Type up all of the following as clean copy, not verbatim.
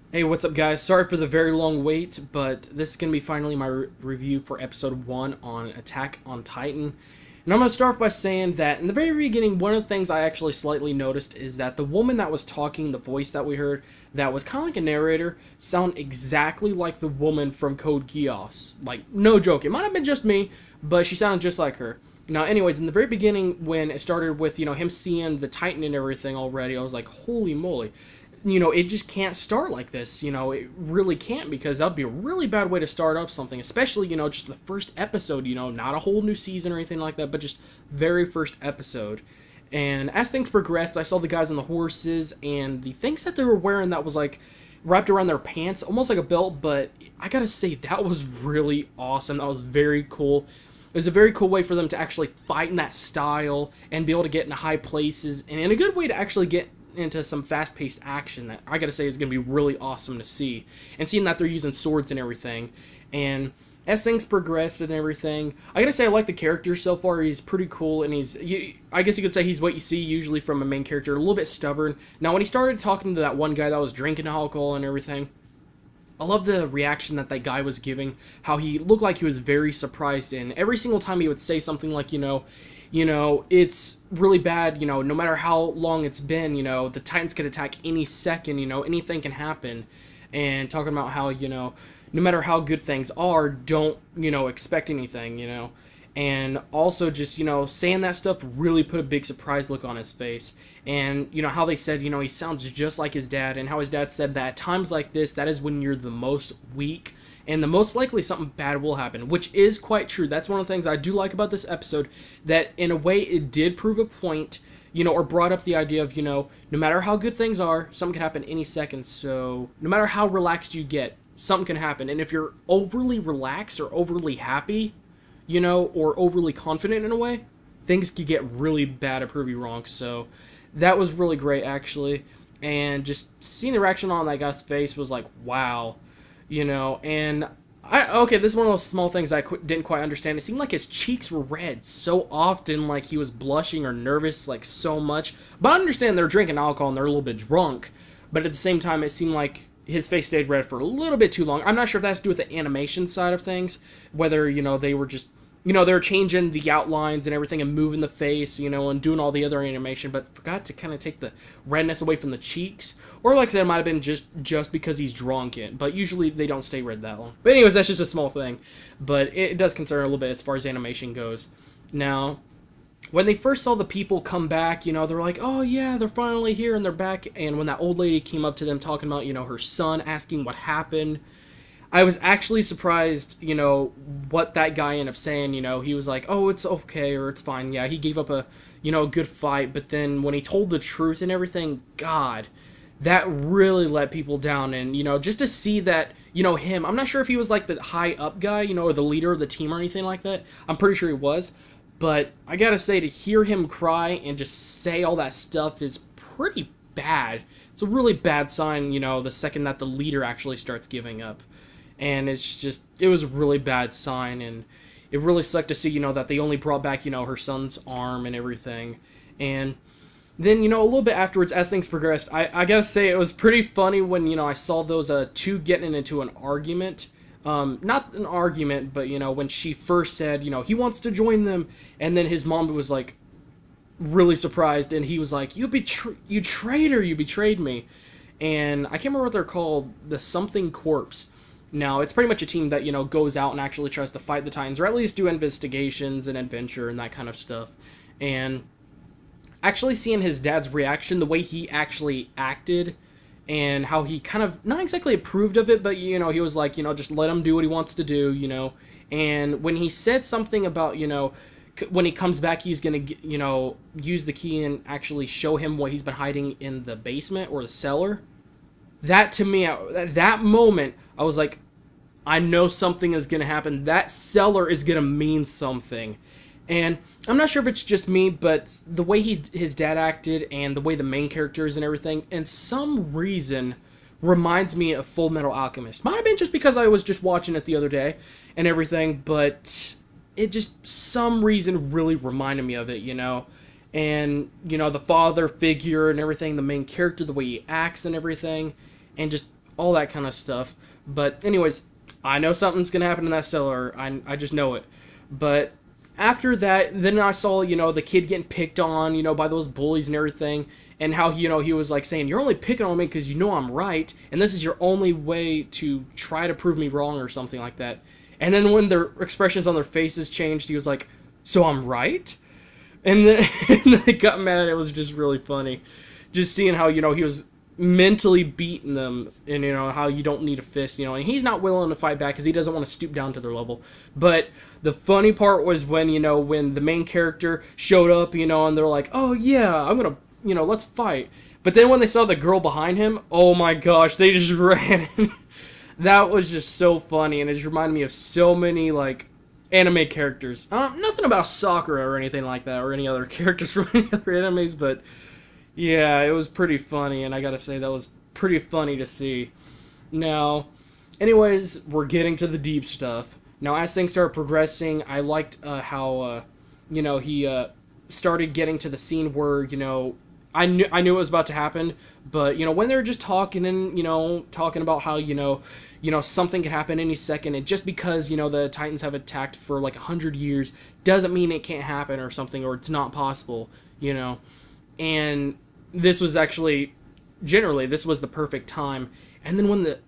Hey, what's up, guys? Sorry for the very long wait, but this is going to be finally my review for episode 1 on Attack on Titan. And I'm going to start off by saying that in the very beginning, one of the things I actually slightly noticed is that the woman that was talking, the voice that we heard, that was kind of like a narrator, sound exactly like the woman from Code Geass. Like, no joke. It might have been just me, but she sounded just like her. Now, anyways, in the very beginning, when it started with, him seeing the Titan and everything already, I was like, holy moly. It just can't start like this. It really can't, because that'd be a really bad way to start up something, especially, just the first episode, not a whole new season or anything like that, but just very first episode. And as things progressed, I saw the guys on the horses and the things that they were wearing that was like wrapped around their pants, almost like a belt, but I gotta say, that was really awesome. That was very cool. It was a very cool way for them to actually fight in that style and be able to get into high places, and in a good way to actually get into some fast-paced action that I gotta say is gonna be really awesome to see. And seeing that they're using swords and everything, and as things progressed and everything, I gotta say I like the character so far. He's pretty cool, and I guess you could say he's what you see usually from a main character, a little bit stubborn. Now, when he started talking to that one guy that was drinking alcohol and everything, I love the reaction that that guy was giving, how he looked like he was very surprised, and every single time he would say something like, it's really bad, no matter how long it's been, the Titans could attack any second, anything can happen. And talking about how, no matter how good things are, don't, expect anything, and also just, saying that stuff really put a big surprise look on his face. And how they said, he sounds just like his dad, and how his dad said that at times like this, that is when you're the most weak and the most likely something bad will happen, which is quite true. That's one of the things I do like about this episode, that in a way it did prove a point, or brought up the idea of, no matter how good things are, something can happen any second. So no matter how relaxed you get, something can happen. And if you're overly relaxed or overly happy, or overly confident in a way, things could get really bad or prove you wrong. So that was really great, actually. And just seeing the reaction on that guy's face was like, wow, and okay, this is one of those small things I didn't quite understand. It seemed like his cheeks were red so often, like he was blushing or nervous, like so much. But I understand they're drinking alcohol and they're a little bit drunk, but at the same time, it seemed like his face stayed red for a little bit too long. I'm not sure if that has to do with the animation side of things, whether, they were just, they were changing the outlines and everything and moving the face, and doing all the other animation, but forgot to kind of take the redness away from the cheeks. Or like I said, it might have been just because he's drunk it, but usually they don't stay red that long. But anyways, that's just a small thing. But it does concern a little bit as far as animation goes. Now, when they first saw the people come back, they're like, oh yeah, they're finally here and they're back. And when that old lady came up to them talking about, her son, asking what happened, I was actually surprised, what that guy ended up saying. He was like, oh, it's okay, or it's fine. Yeah, he gave up a good fight. But then when he told the truth and everything, God, that really let people down. And, just to see that, him, I'm not sure if he was like the high up guy, or the leader of the team or anything like that. I'm pretty sure he was. But I gotta say, to hear him cry and just say all that stuff is pretty bad. It's a really bad sign, the second that the leader actually starts giving up. And it was a really bad sign, and it really sucked to see, that they only brought back, her son's arm and everything. And then, a little bit afterwards, as things progressed, I gotta say, it was pretty funny when, I saw those two getting into an argument. Not an argument, but, when she first said, he wants to join them, and then his mom was like, really surprised, and he was like, you traitor, you betrayed me. And I can't remember what they're called, the something corpse. Now, it's pretty much a team that, goes out and actually tries to fight the Titans, or at least do investigations and adventure and that kind of stuff. And actually seeing his dad's reaction, the way he actually acted, and how he kind of, not exactly approved of it, but, he was like, just let him do what he wants to do, And when he said something about, when he comes back, he's going to, use the key and actually show him what he's been hiding in the basement or the cellar. That to me, at that moment, I was like, I know something is going to happen. That cellar is going to mean something. And I'm not sure if it's just me, but the way his dad acted and the way the main character is and everything, in some reason, reminds me of Full Metal Alchemist. Might have been just because I was just watching it the other day and everything, but it just, some reason, really reminded me of it, And, the father figure and everything, the main character, the way he acts and everything, and just all that kind of stuff. But anyways, I know something's gonna happen in that cellar. I just know it. But after that, then I saw, the kid getting picked on, by those bullies and everything, and how, he was like saying, "You're only picking on me because you know I'm right, and this is your only way to try to prove me wrong," or something like that. And then when their expressions on their faces changed, he was like, "So I'm right?" And then, and then they got mad. It was just really funny. Just seeing how, he was mentally beating them, and how you don't need a fist, and he's not willing to fight back because he doesn't want to stoop down to their level. But the funny part was when when the main character showed up, and they're like, "Oh yeah, I'm gonna, let's fight." But then when they saw the girl behind him, oh my gosh, they just ran. That was just so funny, and it just reminded me of so many like anime characters. Nothing about Sakura or anything like that, or any other characters from any other animes, but yeah, it was pretty funny, and I gotta say that was pretty funny to see. Now, anyways, we're getting to the deep stuff. Now, as things started progressing, I liked how, he started getting to the scene where, I knew it was about to happen, but, when they were just talking and, talking about how, something could happen any second, and just because, the Titans have attacked for like 100 years doesn't mean it can't happen or something, or it's not possible, and this was actually, generally, this was the perfect time. And then when the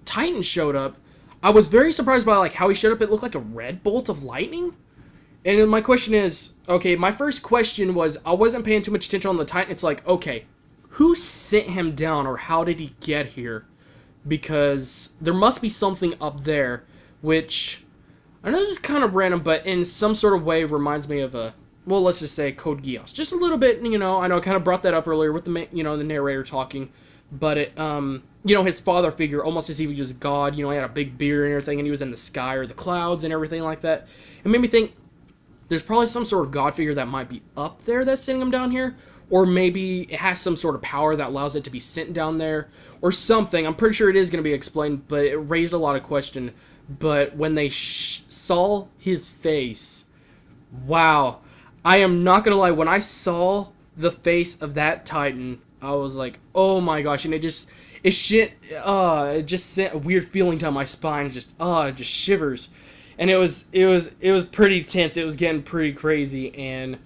Titan showed up, I was very surprised by like how he showed up. It looked like a red bolt of lightning. And my question is, okay, my first question was, I wasn't paying too much attention on the Titan. It's like, okay, who sent him down, or how did he get here? Because there must be something up there, which, I know this is kind of random, but in some sort of way reminds me of well, let's just say Code Geass. Just a little bit, I know I kind of brought that up earlier with the, the narrator talking, but it, his father figure, almost as if he was God, he had a big beard and everything, and he was in the sky or the clouds and everything like that. It made me think there's probably some sort of God figure that might be up there that's sending him down here, or maybe it has some sort of power that allows it to be sent down there, or something. I'm pretty sure it is going to be explained, but it raised a lot of question. But when they saw his face, wow. I am not gonna lie, when I saw the face of that Titan, I was like, oh my gosh, and it just sent a weird feeling down my spine, it just shivers. And it was pretty tense, it was getting pretty crazy, and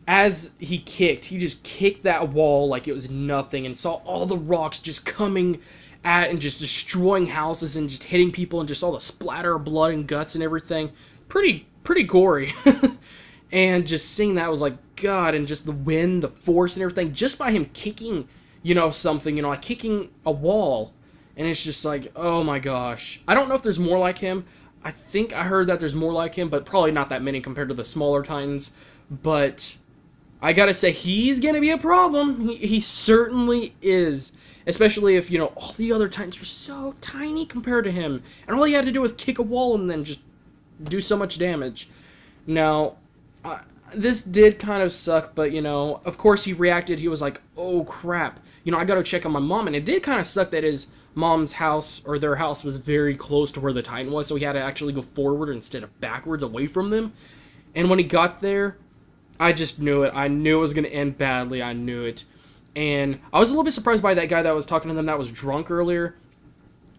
as he just kicked that wall like it was nothing, and saw all the rocks just coming at and just destroying houses and just hitting people, and just all the splatter of blood and guts and everything. Pretty gory. And just seeing that was like, God, and just the wind, the force and everything, just by him kicking, something, like kicking a wall. And it's just like, oh my gosh. I don't know if there's more like him. I think I heard that there's more like him, but probably not that many compared to the smaller Titans. But I gotta say, he's gonna be a problem. He certainly is. Especially if, all the other Titans are so tiny compared to him. And all he had to do was kick a wall and then just do so much damage. Now, this did kind of suck, but, of course he reacted. He was like, oh, crap. I got to check on my mom. And it did kind of suck that his mom's house, or their house, was very close to where the Titan was, so he had to actually go forward instead of backwards away from them. And when he got there, I just knew it. I knew it was going to end badly. I knew it. And I was a little bit surprised by that guy that was talking to them that was drunk earlier.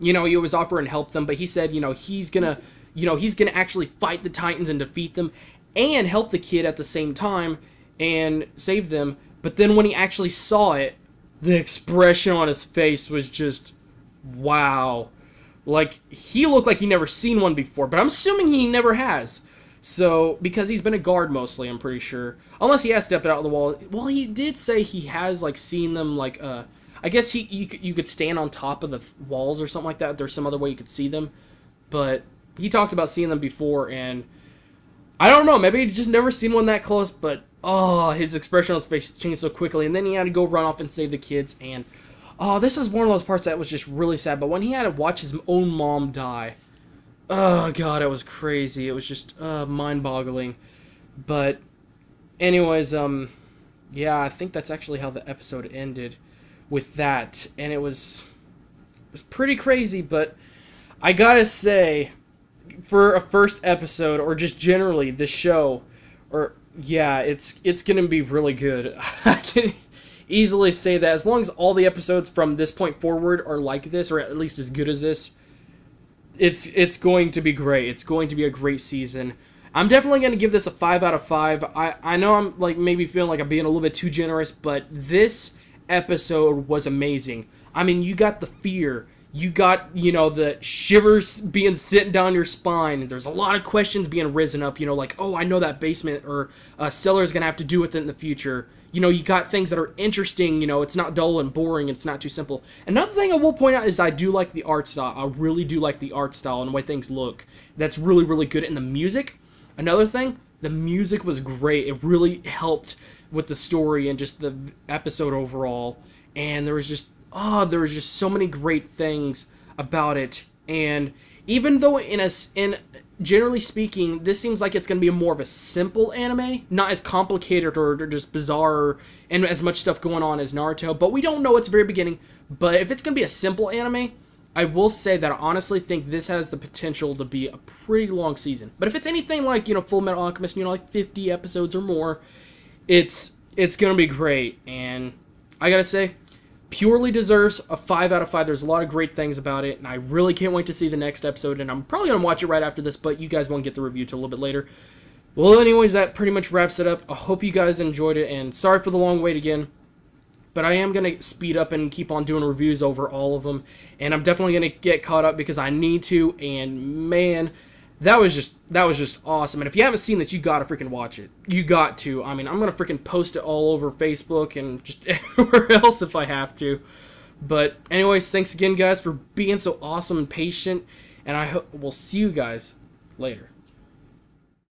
He was offering help them, but he said, he's going to actually fight the Titans and defeat them, and help the kid at the same time and save them. But then when he actually saw it, the expression on his face was just, wow. Like, he looked like he never seen one before, but I'm assuming he never has. So, because he's been a guard mostly, I'm pretty sure. Unless he has stepped out of the wall. Well, he did say he has, like, seen them, like, I guess you could stand on top of the walls or something like that. There's some other way you could see them. But he talked about seeing them before, and I don't know, maybe he'd just never seen one that close, but, oh, his expression on his face changed so quickly, and then he had to go run off and save the kids, and, oh, this is one of those parts that was just really sad, but when he had to watch his own mom die, oh, God, it was crazy. It was just, mind-boggling. But, anyways, yeah, I think that's actually how the episode ended with that, and it was pretty crazy, but I gotta say, for a first episode, or just generally the show, or yeah, it's gonna be really good. easily say that as long as all the episodes from this point forward are like this, or at least as good as this, it's going to be great. It's going to be a great season. I'm definitely going to give this a 5 out of 5. I know I'm like maybe feeling like I'm being a little bit too generous, but this episode was amazing. I mean, you got the fear. You got, the shivers being sitting down your spine. There's a lot of questions being risen up, like, oh, I know that basement or cellar is going to have to do with it in the future. You got things that are interesting, it's not dull and boring, it's not too simple. Another thing I will point out is I do like the art style. I really do like the art style and the way things look. That's really, really good. And the music, another thing, the music was great. It really helped with the story and just the episode overall. And there was just so many great things about it. And even though in generally speaking, this seems like it's going to be more of a simple anime, not as complicated or just bizarre and as much stuff going on as Naruto, but we don't know at the very beginning. But if it's going to be a simple anime, I will say that I honestly think this has the potential to be a pretty long season. But if it's anything like, Full Metal Alchemist, like 50 episodes or more, it's going to be great. And I got to say, purely deserves a 5 out of 5. There's a lot of great things about it, and I really can't wait to see the next episode, and I'm probably going to watch it right after this, but you guys won't get the review till a little bit later. Well, anyways, that pretty much wraps it up. I hope you guys enjoyed it, and sorry for the long wait again, but I am going to speed up and keep on doing reviews over all of them, and I'm definitely going to get caught up because I need to, and man, that was just awesome. And if you haven't seen this, you gotta freaking watch it. You got to. I mean, I'm gonna freaking post it all over Facebook and just everywhere else if I have to. But anyways, thanks again, guys, for being so awesome and patient. And I hope we'll see you guys later.